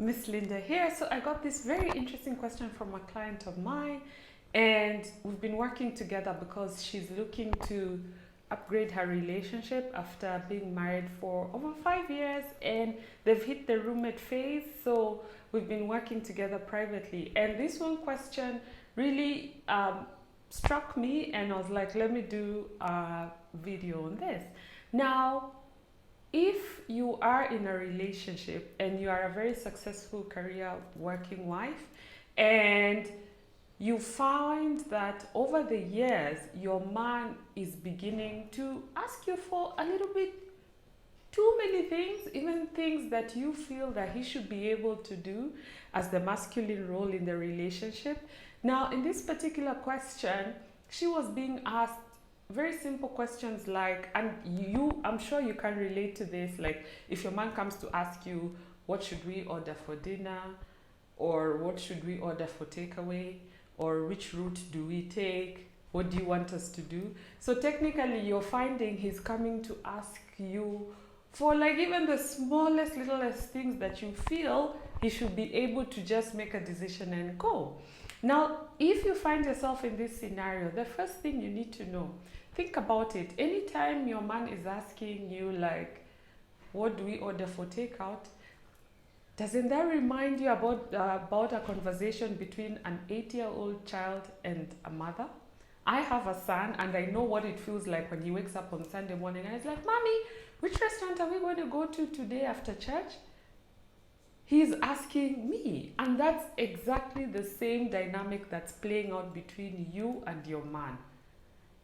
Miss Linda here. So I got this very interesting question from a client of mine, and we've been working together because she's looking to upgrade her relationship after being married for over 5 years, and they've hit the roommate phase. So we've been working together privately, and this one question really struck me, and I was like, let me do a video on this. Now, if you are in a relationship and you are a very successful career working wife, and you find that over the years your man is beginning to ask you for a little bit too many things, even things that you feel that he should be able to do as the masculine role in the relationship. Now, in this particular question, she was being asked very simple questions like, and I'm sure you can relate to this, like if your man comes to ask you, what should we order for dinner, or what should we order for takeaway, or which route do we take, what do you want us to do? So technically you're finding he's coming to ask you for like even the smallest littlest things that you feel he should be able to just make a decision and go. Now, if you find yourself in this scenario, the first thing you need to know, think about it. Anytime your man is asking you like, what do we order for takeout? Doesn't that remind you about a conversation between an 8-year-old child and a mother? I have a son, and I know what it feels like when he wakes up on Sunday morning and he's like, Mommy, which restaurant are we going to go to today after church? He's asking me, and that's exactly the same dynamic that's playing out between you and your man.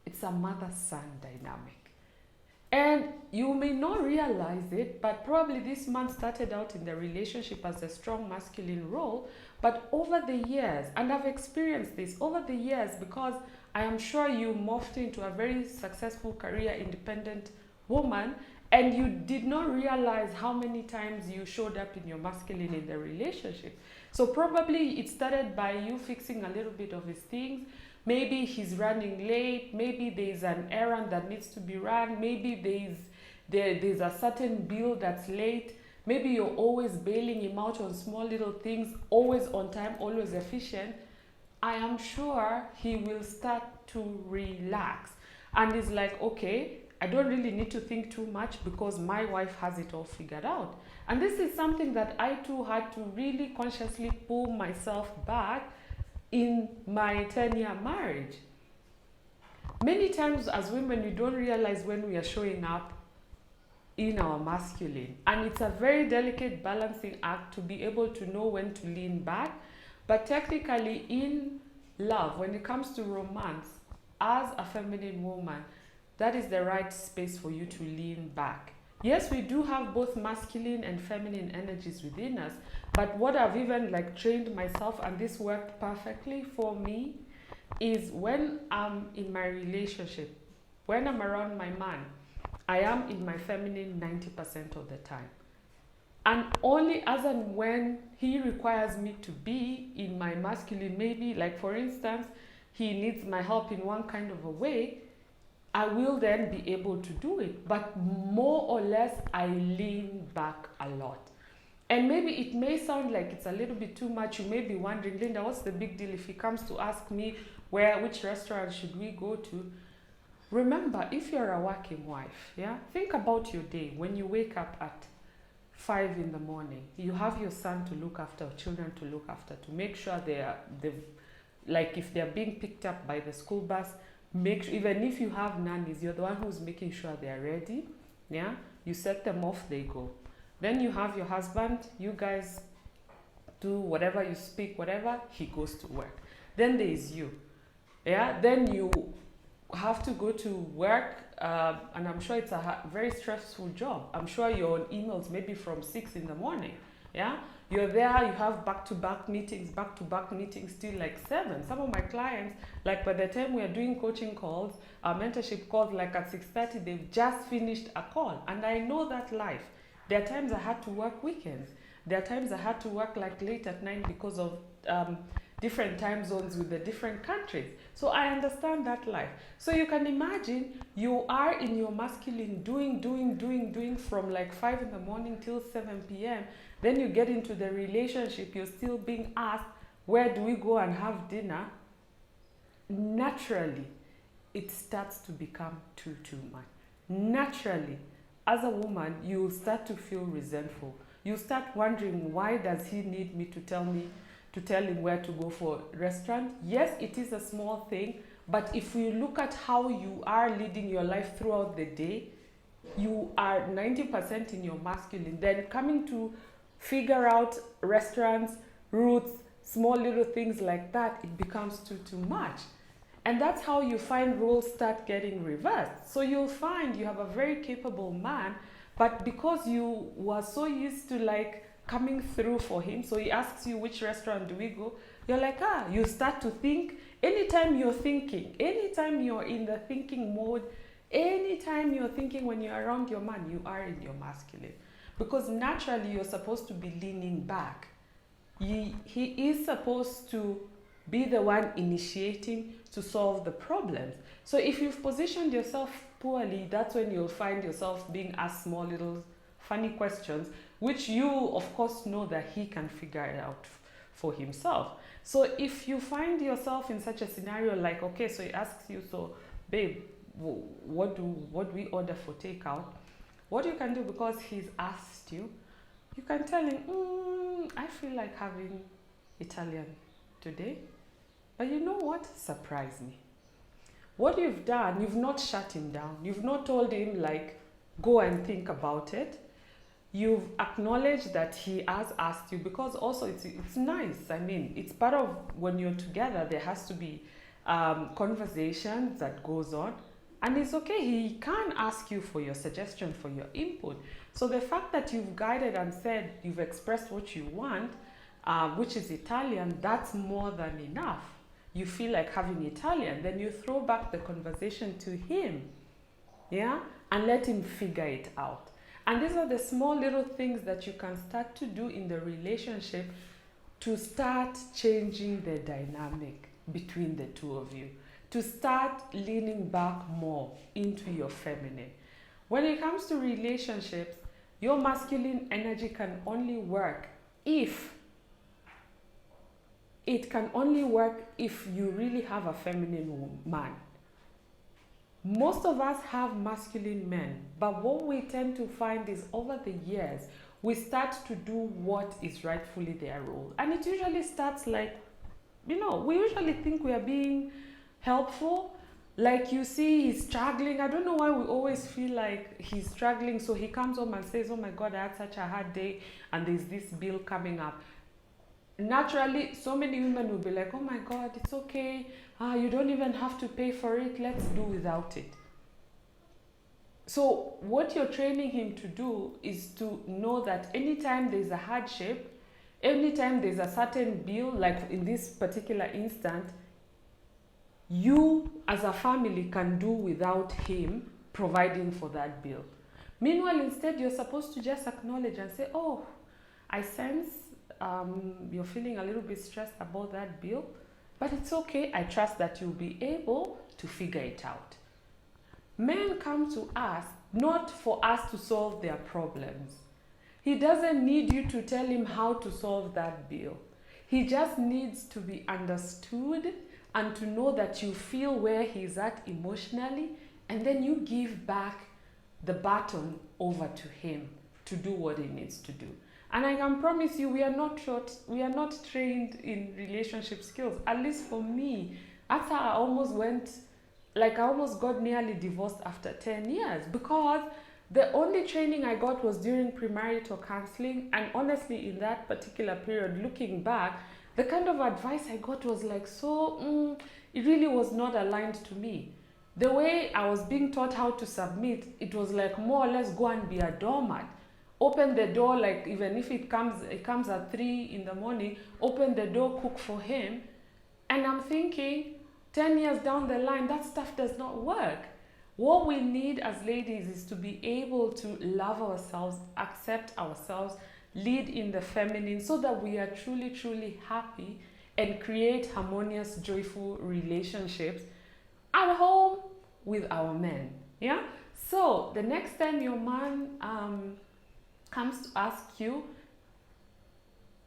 It's a mother-son dynamic. And you may not realize it, but probably this man started out in the relationship as a strong masculine role, but over the years, and I've experienced this over the years because I am sure you morphed into a very successful career independent woman, and you did not realize how many times you showed up in your masculine in the relationship. So probably it started by you fixing a little bit of his things. Maybe he's running late, maybe there's an errand that needs to be run, maybe there's a certain bill that's late, maybe you're always bailing him out on small little things, always on time, always efficient. I am sure he will start to relax. And it's like, okay, I don't really need to think too much because my wife has it all figured out. And this is something that I too had to really consciously pull myself back in my 10-year marriage. Many times as women, we don't realize when we are showing up in our masculine. And it's a very delicate balancing act to be able to know when to lean back. But technically in love, when it comes to romance, as a feminine woman, that is the right space for you to lean back. Yes, we do have both masculine and feminine energies within us, but what I've even like trained myself, and this worked perfectly for me, is when I'm in my relationship, when I'm around my man, I am in my feminine 90% of the time. And only as and when he requires me to be in my masculine, maybe like for instance, he needs my help in one kind of a way, I will then be able to do it. But more or less, I lean back a lot. And maybe it may sound like it's a little bit too much. You may be wondering, Linda, what's the big deal if he comes to ask me which restaurant should we go to? Remember, if you're a working wife, think about your day. When you wake up at 5 in the morning, you have your son to look after, or children to look after, to make sure like if they're being picked up by the school bus, make sure, even if you have nannies, you're the one who's making sure they're ready. You set them off, they go. Then you have your husband, you guys do whatever, you speak whatever, he goes to work. Then there is you. Then you have to go to work, and I'm sure it's a very stressful job. I'm sure you're on emails maybe from 6 in the morning. You're there, you have back-to-back meetings till like 7. Some of my clients, like by the time we are doing coaching calls, mentorship calls, like at 6:30, they've just finished a call. And I know that life. There are times I had to work weekends. There are times I had to work like late at night because of different time zones with the different countries. So I understand that life. So you can imagine you are in your masculine doing from like 5 in the morning till 7 p.m. Then you get into the relationship, you're still being asked, where do we go and have dinner? Naturally, it starts to become too much. Naturally, as a woman, you will start to feel resentful. You start wondering, why does he need me to tell him where to go for restaurant? Yes, it is a small thing, but if you look at how you are leading your life throughout the day, you are 90% in your masculine. Then coming to figure out restaurants, routes, small little things like that, it becomes too much. And that's how you find roles start getting reversed. So you'll find you have a very capable man, but because you were so used to like coming through for him, so he asks you, which restaurant do we go? You're like, you start to think. Anytime you're thinking, anytime you're in the thinking mode, anytime you're thinking when you're around your man, you are in your masculine. Because naturally you're supposed to be leaning back. He is supposed to be the one initiating to solve the problems. So if you've positioned yourself poorly, that's when you'll find yourself being asked small little funny questions, which you of course know that he can figure it out for himself. So if you find yourself in such a scenario, like, okay, so he asks you, so babe, what do we order for takeout? What you can do, because he's asked you, you can tell him, I feel like having Italian today. But you know what? Surprise me. What you've done, you've not shut him down. You've not told him, like, go and think about it. You've acknowledged that he has asked you, because also it's nice. I mean, it's part of when you're together, there has to be conversations that goes on. And it's okay, he can ask you for your suggestion, for your input. So the fact that you've guided and said, you've expressed what you want, which is Italian, that's more than enough. You feel like having Italian, then you throw back the conversation to him, yeah, and let him figure it out. And these are the small little things that you can start to do in the relationship to start changing the dynamic between the two of you, to start leaning back more into your feminine. When it comes to relationships, your masculine energy can only work if you really have a feminine man. Most of us have masculine men, but what we tend to find is over the years, we start to do what is rightfully their role. And it usually starts like, we usually think we are being helpful. Like, you see he's struggling. I don't know why we always feel like he's struggling. So he comes home and says, oh my God, I had such a hard day and there's this bill coming up. Naturally, so many women will be like, oh my God, it's okay. You don't even have to pay for it. Let's do without it. So what you're training him to do is to know that anytime there's a hardship, anytime there's a certain bill, like in this particular instant, you as a family can do without him providing for that bill. Meanwhile, instead, you're supposed to just acknowledge and say, oh, I sense you're feeling a little bit stressed about that bill, but it's okay. I trust that you'll be able to figure it out. Men come to us not for us to solve their problems. He doesn't need you to tell him how to solve that bill. He just needs to be understood and to know that you feel where he's at emotionally, and then you give back the baton over to him to do what he needs to do. And I can promise you, we are not trained in relationship skills. At least for me, after I almost got nearly divorced after 10 years, because the only training I got was during premarital counseling. And honestly, in that particular period, looking back, the kind of advice I got was like, it really was not aligned to me. The way I was being taught how to submit, it was like more or less go and be a doormat. Open the door, like even if it comes at 3 in the morning, open the door, cook for him. And I'm thinking, 10 years down the line, that stuff does not work. What we need as ladies is to be able to love ourselves, accept ourselves, lead in the feminine, so that we are truly, truly happy and create harmonious, joyful relationships at home with our men. Yeah? So the next time your man comes to ask you,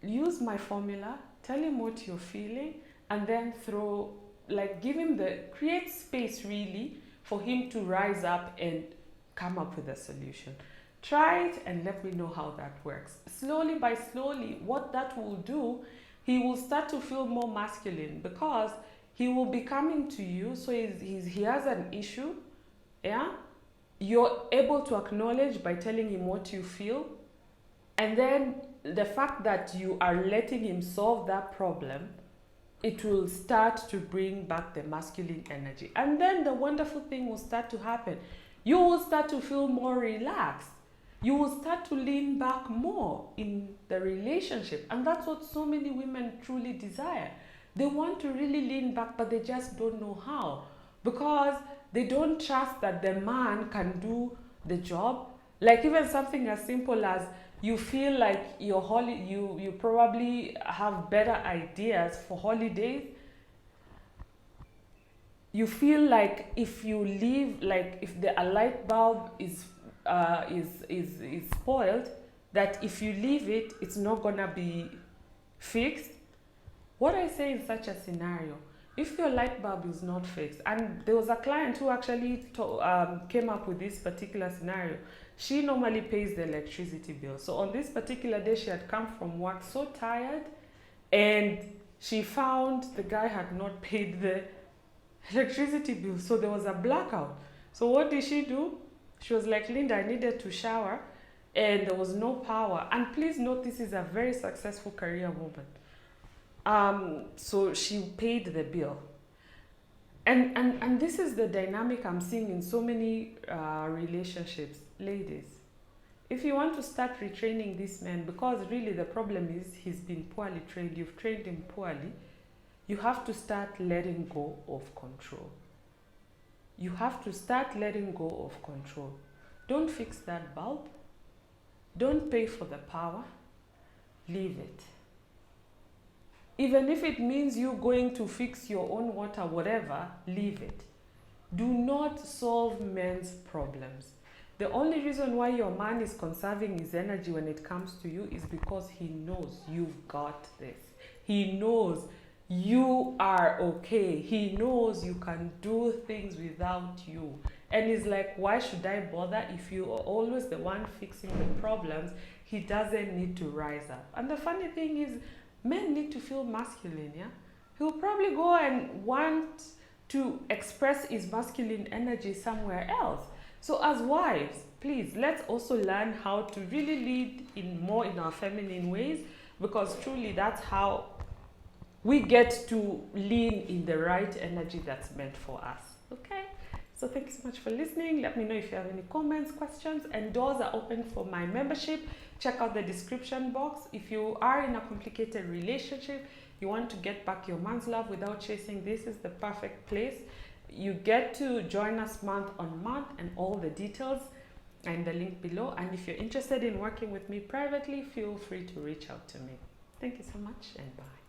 use my formula, tell him what you're feeling, and then give him create space really for him to rise up and come up with a solution. Try it and let me know how that works. Slowly by slowly, what that will do, he will start to feel more masculine because he will be coming to you. So he has an issue, yeah? You're able to acknowledge by telling him what you feel. And then the fact that you are letting him solve that problem, it will start to bring back the masculine energy. And then the wonderful thing will start to happen. You will start to feel more relaxed. You will start to lean back more in the relationship. And that's what so many women truly desire. They want to really lean back, but they just don't know how. Because they don't trust that the man can do the job. Like even something as simple as you feel like you probably have better ideas for holidays. You feel like if you leave, like if a light bulb is spoiled, that if you leave it, it's not gonna be fixed. What I say in such a scenario, if your light bulb is not fixed, and there was a client who actually came up with this particular scenario. She normally pays the electricity bill. So on this particular day, she had come from work so tired, and she found the guy had not paid the electricity bill. So there was a blackout. So what did she do? She was like, Linda, I needed to shower, and there was no power. And please note, this is a very successful career woman. So she paid the bill. And this is the dynamic I'm seeing in so many relationships. Ladies, if you want to start retraining this man, because really the problem is he's been poorly trained, you've trained him poorly, you have to start letting go of control. You have to start letting go of control. Don't fix that bulb. Don't pay for the power. Leave it. Even if it means you going to fix your own water, whatever, leave it. Do not solve men's problems. The only reason why your man is conserving his energy when it comes to you is because he knows you've got this. He knows you are okay. He knows you can do things without you. And he's like, why should I bother if you are always the one fixing the problems? He doesn't need to rise up. And the funny thing is, men need to feel masculine, yeah? He'll probably go and want to express his masculine energy somewhere else. So as wives, please, let's also learn how to really lead more in our feminine ways, because truly that's how we get to lean in the right energy that's meant for us, okay? So thank you so much for listening. Let me know if you have any comments, questions, and doors are open for my membership. Check out the description box. If you are in a complicated relationship, you want to get back your man's love without chasing, this is the perfect place. You get to join us month on month, and all the details are in the link below. And if you're interested in working with me privately, feel free to reach out to me. Thank you so much, and bye.